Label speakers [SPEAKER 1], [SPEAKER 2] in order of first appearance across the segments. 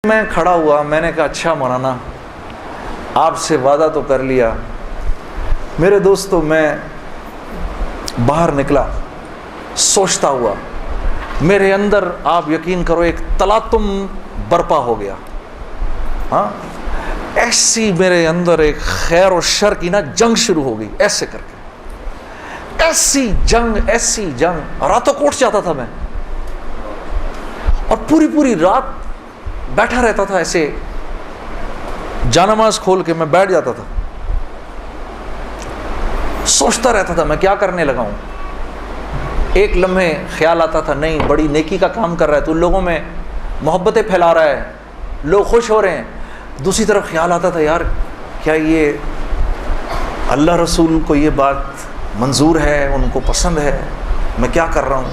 [SPEAKER 1] मैं खड़ा हुआ, मैंने कहा अच्छा मौलाना आपसे वादा तो कर लिया। मेरे दोस्तों मैं बाहर निकला सोचता हुआ, मेरे अंदर आप यकीन करो एक तलातुम बर्पा हो गया। हाँ, ऐसी मेरे अंदर एक खैर और शर की ना जंग शुरू हो गई, ऐसे करके ऐसी जंग रातों को उठ जाता था मैं, और पूरी रात बैठा रहता था ऐसे, जानमाज खोल के मैं बैठ जाता था, सोचता रहता था मैं क्या करने लगा हूं। एक लम्हे ख्याल आता था नहीं बड़ी नेकी का काम कर रहा है तो लोगों में मोहब्बतें फैला रहा है, लोग खुश हो रहे हैं। दूसरी तरफ ख्याल आता था यार क्या ये अल्लाह रसूल को ये बात मंजूर है, उनको पसंद है, मैं क्या कर रहा हूँ।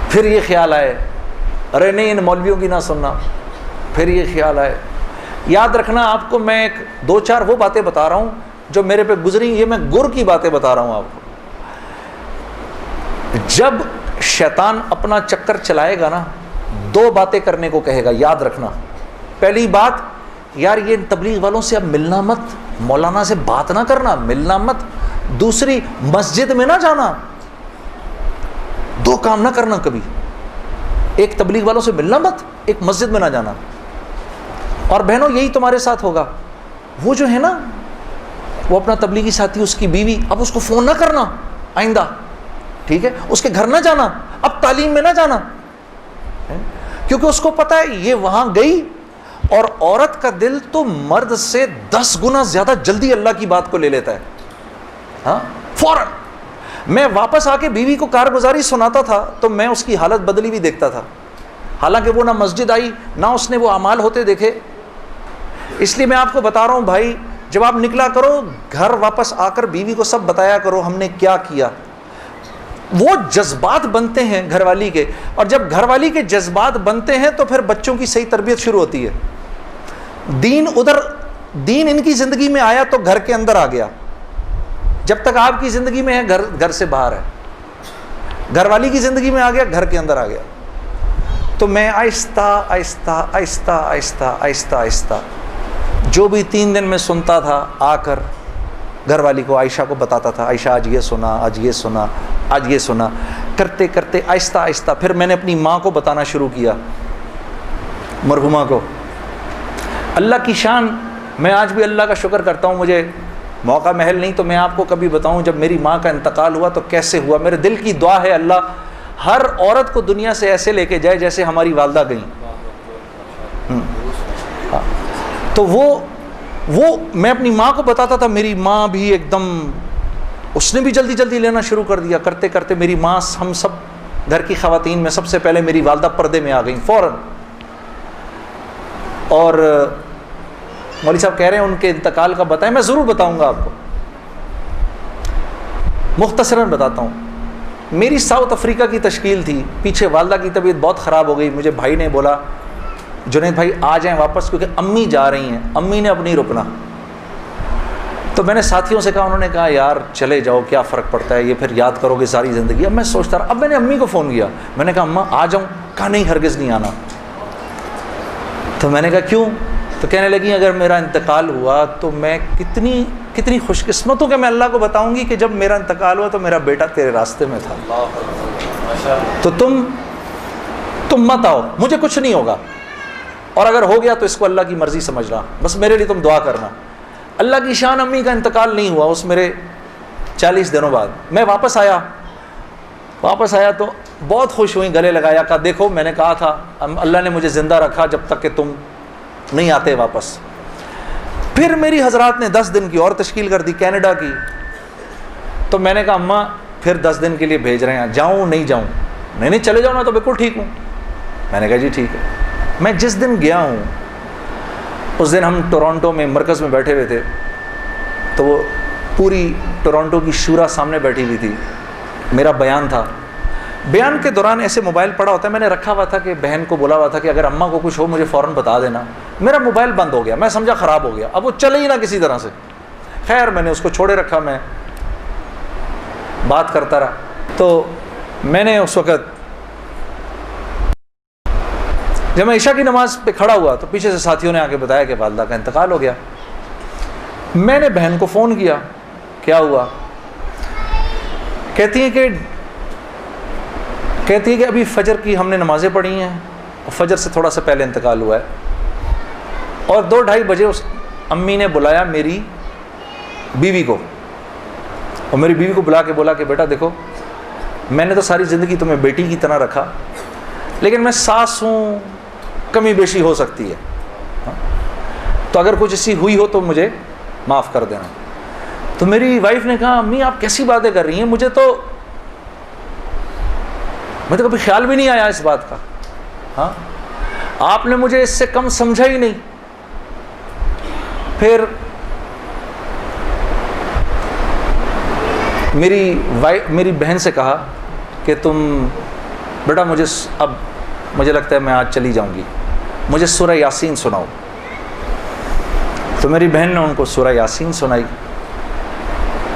[SPEAKER 1] फिर ये ख्याल आए अरे नहीं इन मौलवियों की ना सुनना। फिर ये ख्याल आए, याद रखना आपको मैं एक दो चार वो बातें बता रहा हूँ जो मेरे पे गुजरी, ये मैं गुर की बातें बता रहा हूँ आपको। जब शैतान अपना चक्कर चलाएगा ना, दो बातें करने को कहेगा, याद रखना। पहली बात, यार ये तबलीग वालों से अब मिलना मत, मौलाना से बात ना करना, मिलना मत। दूसरी, मस्जिद में ना जाना। दो काम ना करना कभी, एक तबलीग वालों से मिलना मत, एक मस्जिद में ना जाना। और बहनों यही तुम्हारे साथ होगा। वो जो है ना, वो अपना तबलीगी साथी, उसकी बीवी, अब उसको फ़ोन ना करना आइंदा, ठीक है, उसके घर ना जाना, अब तालीम में ना जाना, क्योंकि उसको पता है ये वहां गई और औरत का दिल तो मर्द से 10 गुना ज्यादा जल्दी अल्लाह की बात को ले लेता है। हाँ, फौरन। मैं वापस आके बीवी को कारगुजारी सुनाता था तो मैं उसकी हालत बदली भी देखता था, हालांकि वो ना मस्जिद आई ना उसने वो अमाल होते देखे। इसलिए मैं आपको बता रहा हूं भाई, जब आप निकला करो घर वापस आकर बीवी को सब बताया करो हमने क्या किया। वो जज्बात बनते हैं घरवाली के, और जब घरवाली के जज्बात बनते हैं तो फिर बच्चों की सही तरबियत शुरू होती है। दीन इनकी जिंदगी में आया तो घर के अंदर आ गया, जब तक आपकी जिंदगी में है घर से बाहर है। घरवाली की जिंदगी में आ गया, घर के अंदर आ गया। तो मैं आहिस्ता जो भी 3 दिन में सुनता था आकर घरवाली को, आयशा को बताता था, आयशा आज ये सुना, आज ये सुना, आज ये सुना। करते करते आहिस्ता फिर मैंने अपनी माँ को बताना शुरू किया, मरहुमा को। अल्लाह की शान, मैं आज भी अल्लाह का शुक्र करता हूँ, मुझे मौका महल नहीं तो मैं आपको कभी बताऊँ जब मेरी माँ का इंतकाल हुआ तो कैसे हुआ। मेरे दिल की दुआ है अल्लाह हर औरत को दुनिया से ऐसे लेके जाए जैसे हमारी वालदा गई। तो वो मैं अपनी माँ को बताता था, मेरी माँ भी एकदम, उसने भी जल्दी जल्दी लेना शुरू कर दिया। करते करते मेरी माँ, हम सब घर की ख़वातीन में सबसे पहले मेरी वालदा पर्दे में आ गई फ़ौरन। और मौलवी साहब कह रहे हैं उनके इंतकाल का बताएं, मैं ज़रूर बताऊंगा आपको, मुख्तसरन बताता हूँ। मेरी साउथ अफ्रीका की तश्कील थी, पीछे वालदा की तबीयत बहुत ख़राब हो गई। मुझे भाई ने बोला जुनैद भाई आ जाएं वापस, क्योंकि अम्मी जा रही हैं, अम्मी ने अब नहीं रुकना। तो मैंने साथियों से कहा, उन्होंने कहा यार चले जाओ, क्या फ़र्क पड़ता है, ये फिर याद करोगे सारी ज़िंदगी। अब मैं सोचता रहा, अब मैंने अम्मी को फ़ोन किया, मैंने कहा अम्मा आ जाऊँ, कहा नहीं हरगिज़ नहीं आना। तो मैंने कहा क्यों? तो कहने लगी अगर मेरा इंतकाल हुआ तो मैं कितनी खुशकिस्मत हूँ कि मैं अल्लाह को बताऊँगी कि जब मेरा इंतकाल हुआ तो मेरा बेटा तेरे रास्ते में था, तो तुम मत आओ, मुझे कुछ नहीं होगा, और अगर हो गया तो इसको अल्लाह की मर्ज़ी समझना, बस मेरे लिए तुम दुआ करना। अल्लाह की शान, अम्मी का इंतकाल नहीं हुआ उस मेरे 40 दिनों बाद। मैं वापस आया तो बहुत खुश हुई, गले लगाया, कहा देखो मैंने कहा था अल्लाह ने मुझे ज़िंदा रखा जब तक कि तुम नहीं आते वापस। फिर मेरी हजरात ने 10 दिन की और तश्कील कर दी कनाडा की। तो मैंने कहा अम्मा फिर 10 दिन के लिए भेज रहे हैं, जाऊँ नहीं जाऊँ? नहीं चले जाओ, मैं तो बिल्कुल ठीक हूँ। मैंने कहा जी ठीक है। मैं जिस दिन गया हूँ उस दिन हम टोरंटो में मरकज़ में बैठे हुए थे, तो वो पूरी टोरंटो की शूरा सामने बैठी हुई थी, मेरा बयान था। बयान के दौरान ऐसे मोबाइल पड़ा होता है, मैंने रखा हुआ था कि बहन को बोला हुआ था कि अगर अम्मा को कुछ हो मुझे फ़ौरन बता देना। मेरा मोबाइल बंद हो गया, मैं समझा ख़राब हो गया, अब वो चले ही ना किसी तरह से। खैर मैंने उसको छोड़े रखा, मैं बात करता रहा। तो मैंने उस वक़्त जब मैं ईशा की नमाज पे खड़ा हुआ तो पीछे से साथियों ने आके बताया कि वालदा का इंतकाल हो गया। मैंने बहन को फ़ोन किया, क्या हुआ? कहती है कि अभी फजर की हमने नमाज़ें पढ़ी हैं और फजर से थोड़ा सा पहले इंतकाल हुआ है, और 2-2:30 बजे उस अम्मी ने बुलाया मेरी बीवी को, और मेरी बीवी को बुला के बोला कि बेटा देखो, मैंने तो सारी ज़िंदगी तुम्हें बेटी की तरह रखा, लेकिन मैं सास हूँ, कमी बेशी हो सकती है, तो अगर कुछ ऐसी हुई हो तो मुझे माफ़ कर देना। तो मेरी वाइफ ने कहा, अम्मी आप कैसी बातें कर रही हैं, मुझे तो कभी ख्याल भी नहीं आया इस बात का। हाँ, आपने मुझे इससे कम समझा ही नहीं। फिर मेरी बहन से कहा कि तुम बेटा मुझे लगता है मैं आज चली जाऊंगी, मुझे सूरह यासीन सुनाओ। तो मेरी बहन ने उनको सूरह यासीन सुनाई।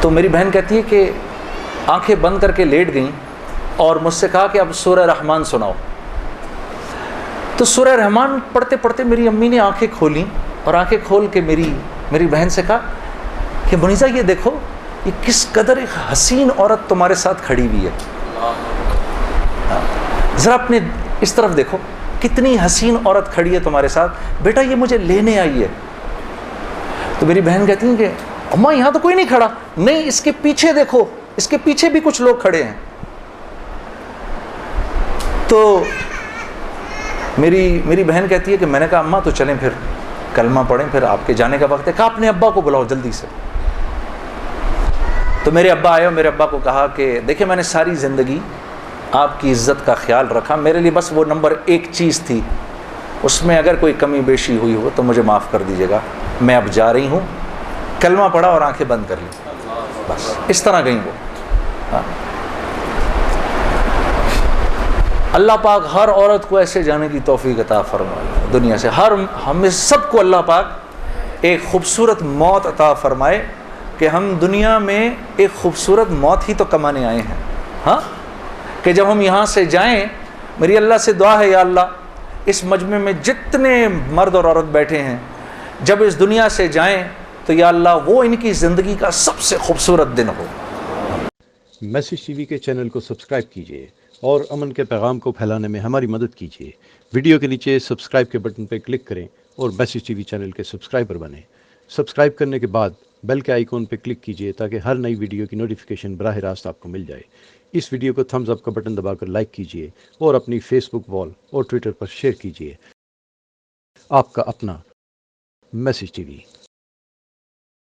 [SPEAKER 1] तो मेरी बहन कहती है कि आंखें बंद करके लेट गई और मुझसे कहा कि अब सूरह रहमान सुनाओ। तो सूरह रहमान पढ़ते पढ़ते मेरी अम्मी ने आंखें खोली, और आंखें खोल के मेरी बहन से कहा कि मुनीसा ये देखो, ये किस कदर एक हसीन औरत तुम्हारे साथ खड़ी हुई है, ज़रा अपने इस तरफ देखो, कितनी हसीन औरत खड़ी है तुम्हारे साथ, बेटा ये मुझे लेने आई है। तो मेरी बहन कहती है कि अम्मा यहाँ तो कोई नहीं खड़ा। नहीं, इसके पीछे देखो, इसके पीछे भी कुछ लोग खड़े हैं। तो मेरी बहन कहती है कि मैंने कहा अम्मा तो चलें फिर कलमा पढ़ें, फिर आपके जाने का वक्त है। कहा अपने अब्बा को बुलाओ जल्दी से। तो मेरे अब्बा आए और मेरे अब्बा को कहा कि देखिए, मैंने सारी ज़िंदगी आपकी इज़्ज़त का ख्याल रखा, मेरे लिए बस वो नंबर 1 चीज़ थी, उसमें अगर कोई कमी बेशी हुई हो तो मुझे माफ़ कर दीजिएगा, मैं अब जा रही हूँ। कलमा पढ़ा और आंखें बंद कर ली, बस इस तरह गई वो। हाँ, अल्लाह पाक हर औरत को ऐसे जाने की तौफीक अता फरमाए दुनिया से, हमें सबको अल्लाह पाक एक खूबसूरत मौत अता फरमाए कि हम दुनिया में एक खूबसूरत मौत ही तो कमाने आए हैं। हाँ, कि जब हम यहाँ से जाएं, मेरी अल्लाह से दुआ है, या अल्लाह इस मजमे में जितने मर्द और औरत बैठे हैं, जब इस दुनिया से जाएं तो या अल्लाह वो इनकी ज़िंदगी का सबसे खूबसूरत दिन हो।
[SPEAKER 2] मैसेज टीवी के चैनल को सब्सक्राइब कीजिए और अमन के पैगाम को फैलाने में हमारी मदद कीजिए। वीडियो के नीचे सब्सक्राइब के बटन पर क्लिक करें और मैसेज टीवी चैनल के सब्सक्राइबर बनें। सब्सक्राइब करने के बाद बेल के आइकॉन पर क्लिक कीजिए ताकि हर नई वीडियो की नोटिफिकेशन बराह रास्त आपको मिल जाए। इस वीडियो को थम्स अप का बटन दबाकर लाइक कीजिए और अपनी फेसबुक वॉल और ट्विटर पर शेयर कीजिए। आपका अपना मैसेज टीवी।